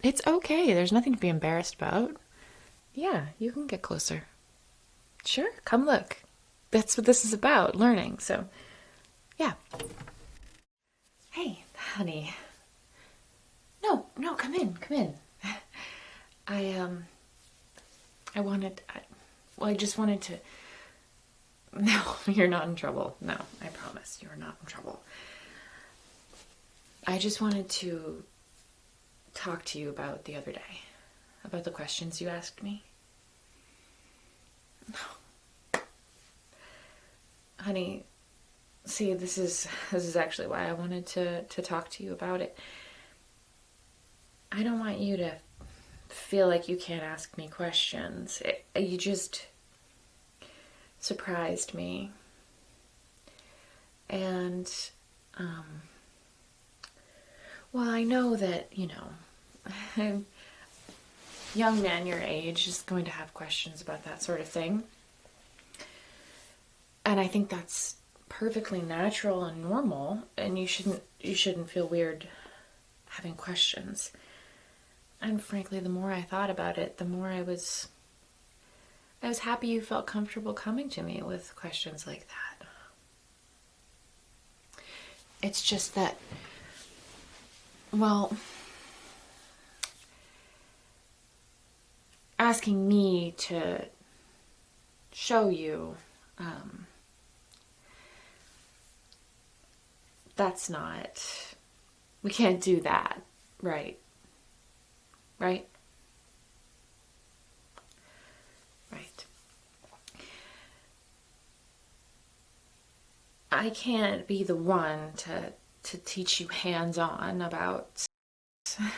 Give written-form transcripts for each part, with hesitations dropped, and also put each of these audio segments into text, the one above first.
It's okay. There's nothing to be embarrassed about. Yeah, you can get closer. Sure, come look. That's what this is about, learning. So, yeah. Hey, honey. No, no, come in, come in. I I wanted I just wanted to. No, you're not in trouble. No, I promise. You're not in trouble. I just wanted to talk to you about the other day, about the questions you asked me. Honey, see, this is actually why I wanted to talk to you about it. I don't want you to feel like you can't ask me questions. You just surprised me. And, well, I know that, a young man your age is going to have questions about that sort of thing. And I think that's perfectly natural and normal, and you shouldn't feel weird having questions. And frankly, the more I thought about it, the more I was happy you felt comfortable coming to me with questions like that. It's just that, well, asking me to show you, that's not, we can't do that, right? Right? Right. I can't be the one to teach you hands-on about. I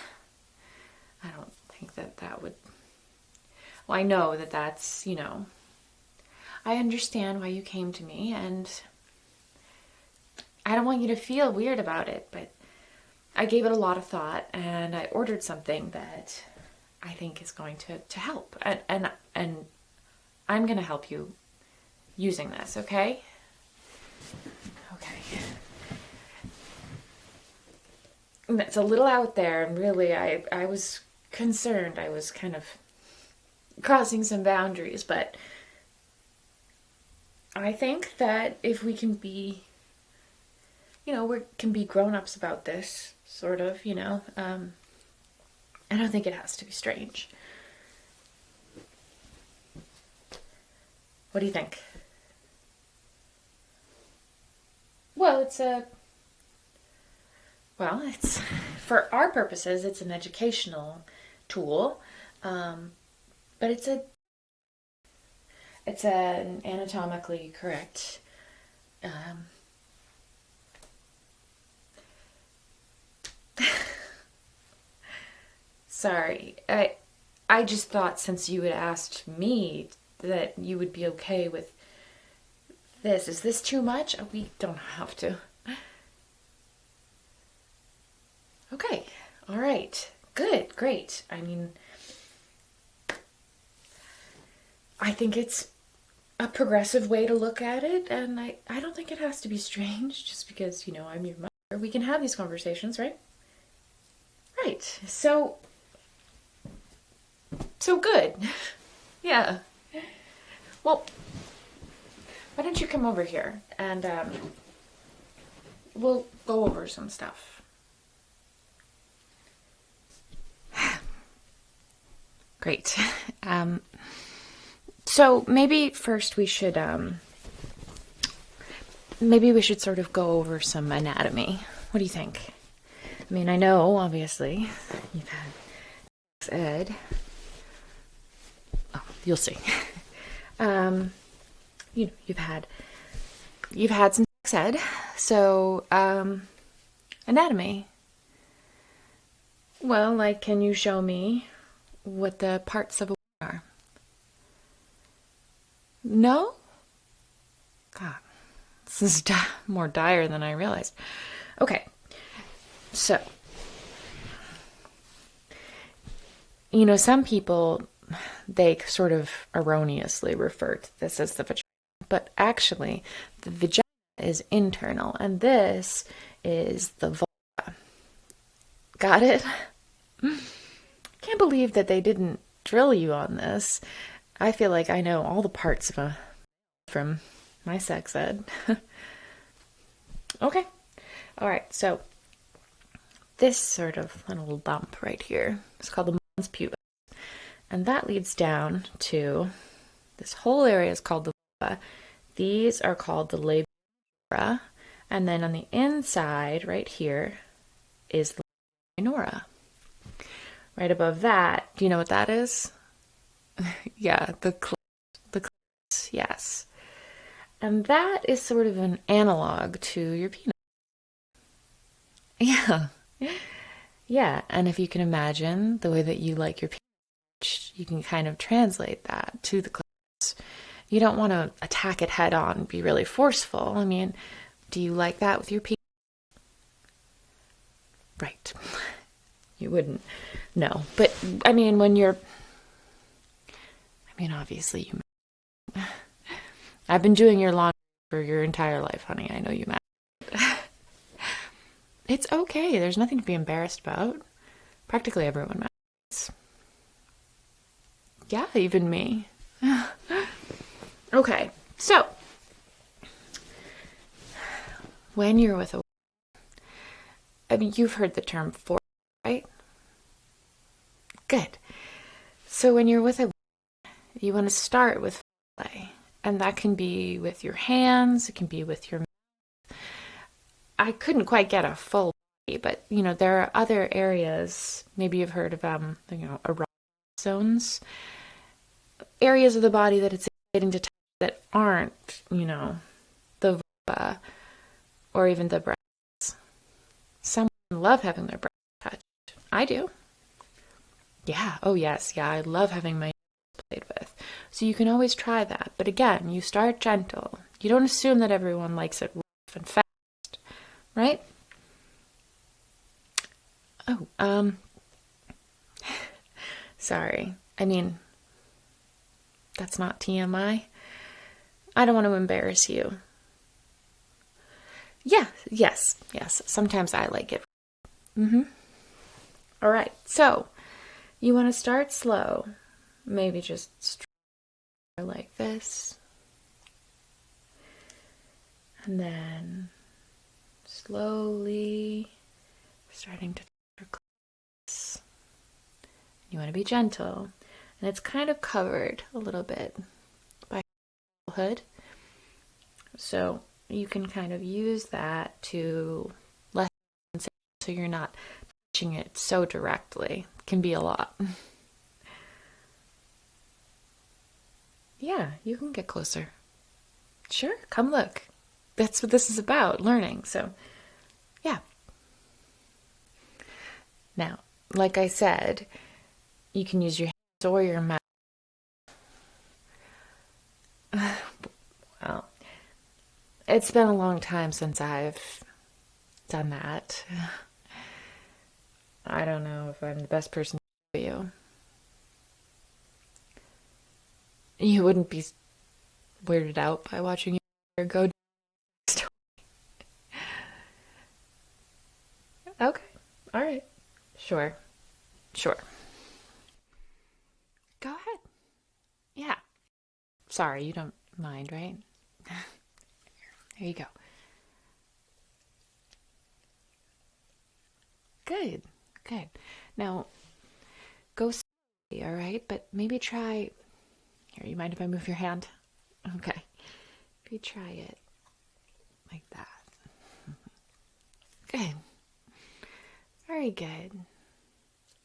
don't think that would. Well, I know that that's, I understand why you came to me, and I don't want you to feel weird about it, but I gave it a lot of thought, and I ordered something that I think is going to help. And I'm going to help you using this, okay? Okay. It's a little out there, and really, I was concerned. I was kind of crossing some boundaries, but I think that if we can be, we can be grown-ups about this, sort of, I don't think it has to be strange. What do you think? Well, it's, for our purposes, it's an educational tool, but it's an anatomically correct, sorry, I just thought since you had asked me that you would be okay with this. Is this too much? We don't have to. Okay, all right, good, great. I mean, I think it's a progressive way to look at it, and I don't think it has to be strange just because, I'm your mother. We can have these conversations, right? Right, so good. Yeah. Well, why don't you come over here and we'll go over some stuff. Great. So maybe first maybe we should sort of go over some anatomy. What do you think? I mean, I know, obviously, you've had sex ed. Oh, you'll see. You've had some sex ed, so anatomy. Well, like, can you show me what the parts of a are? No? God, this is more dire than I realized. Okay, so, some people, they sort of erroneously refer to this as the vagina, but actually, the vagina is internal, and this is the vulva. Got it? can't believe that they didn't drill you on this. I feel like I know all the parts of a from my sex ed. Okay. All right. So this sort of little lump right here is called the mons pubis, and that leads down to this whole area is called the vulva. These are called the labia, and then on the inside, right here, is the minora. Right above that, do you know what that is? Yeah, the clitoris, yes. And that is sort of an analog to your penis. Yeah. Yeah, and if you can imagine the way that you like your penis, you can kind of translate that to the clitoris. You don't want to attack it head on, be really forceful. I mean, do you like that with your penis? Right. You wouldn't. No. But, I mean, obviously you... I've been doing your laundry for your entire life, honey. I know you mad. It's okay. There's nothing to be embarrassed about. Practically everyone matters. Yeah, even me. Okay, so when you're with a... I mean, you've heard the term fore, right? Good. So when you're with a... you want to start with foreplay. And that can be with your hands, it can be with your... I couldn't quite get a full body, but, there are other areas, maybe you've heard of, erotic zones, areas of the body that it's exciting to touch that aren't, the vulva or even the breasts. Some love having their breasts touched. I do. Yeah, oh yes, yeah, I love having my played with. So you can always try that. But again, you start gentle. You don't assume that everyone likes it rough and fast, right? Oh, sorry. I mean, that's not TMI. I don't want to embarrass you. Yeah, yes. Sometimes I like it. All right, so you want to start slow. Maybe just like this. And then slowly starting to close. You want to be gentle. And it's kind of covered a little bit by the hood. So you can kind of use that to lessen, so you're not touching it so directly. It can be a lot. Yeah, you can get closer. Sure, come look. That's what this is about, learning. So, yeah. Now, like I said, you can use your hands or your mouth. Well, it's been a long time since I've done that. I don't know if I'm the best person for you. You wouldn't be weirded out by watching your go. Okay. All right. Sure. Go ahead. Yeah. Sorry, you don't mind, right? There you go. Good. Now, go slowly, all right? But maybe try... Here, you mind if I move your hand? Okay. Maybe try it like that. Good. Very good.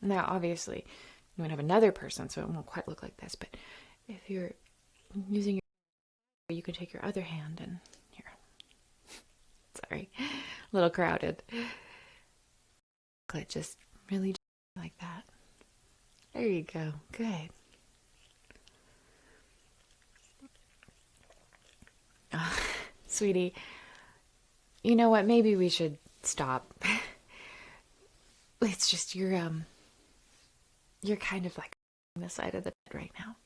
Now, obviously, you want to have another person, so it won't quite look like this, but if you're using your... you can take your other hand and... Here. Sorry. A little crowded. Just really like that. There you go. Good. Oh, sweetie, you know what? Maybe we should stop. It's just you're kind of like on the side of the bed right now.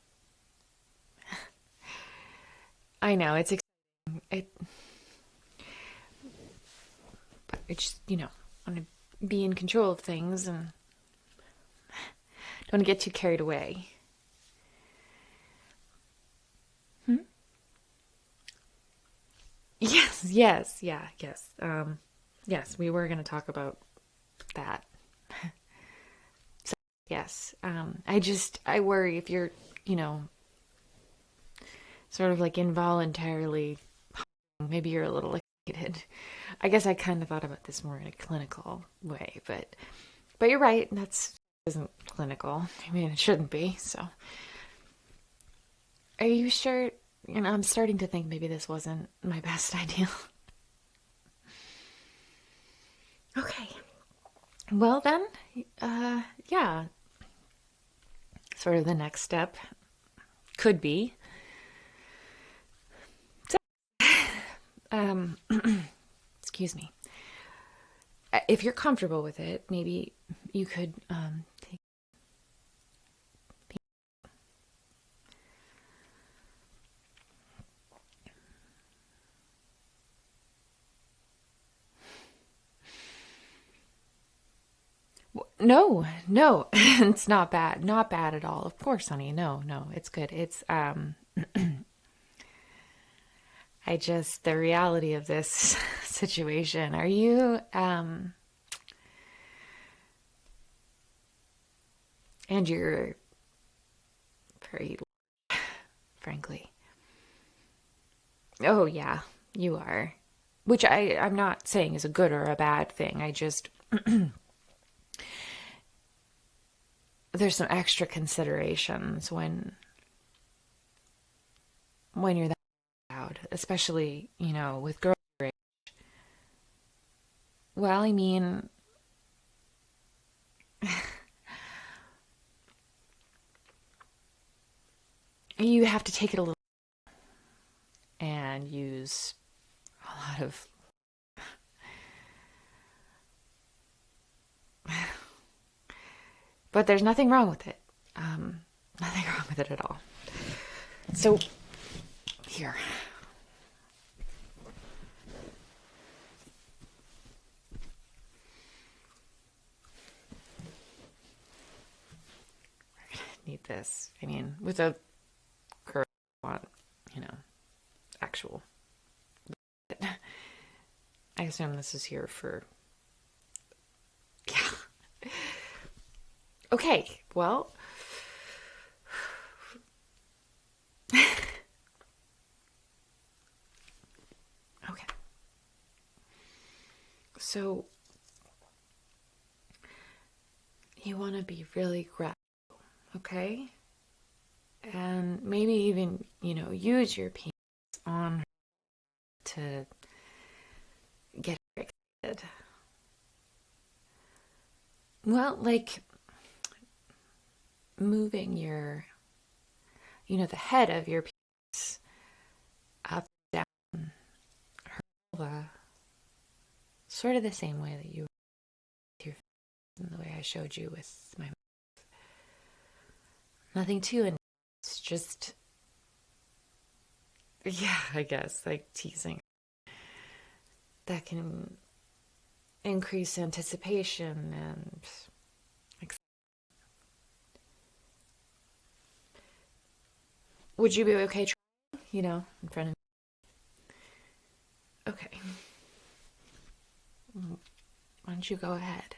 I know it's exciting. But it's just, want to be in control of things and Don't get too carried away. Hmm? Yes, yes, yeah, yes. Yes, we were going to talk about that. So, yes. I worry if you're, you know, sort of like involuntarily, maybe you're a little excited. I guess I kind of thought about this more in a clinical way, but you're right. That's isn't clinical. I mean, it shouldn't be. So, are you sure? You know, I'm starting to think maybe this wasn't my best idea. Okay. Well then, yeah. Sort of the next step could be, um, excuse me. If you're comfortable with it, maybe you could take. No, no, it's not bad. Not bad at all. Of course, honey. No, no, it's good. It's I just the reality of this situation. Are you and you're very frankly. Oh yeah, you are. Which I'm not saying is a good or a bad thing. I just there's some extra considerations when you're that loud, especially, you know, with girls your age. Well, I mean, you have to take it a little and use a lot of but there's nothing wrong with it. Nothing wrong with it at all. So here. Need this. I mean, with a girl want, you know, actual. I assume this is here for yeah. Okay, well, okay. So you want to be really graphic, okay? And maybe even, you know, use your penis on her to get her excited. Well, like moving your, you know, the head of your penis up, down, her vulva, sort of the same way that you with your face and the way I showed you with my mouth. Nothing too intense, just, yeah, I guess, like teasing. That can increase anticipation and would you be okay trying, you know, in front of me? Okay. Why don't you go ahead?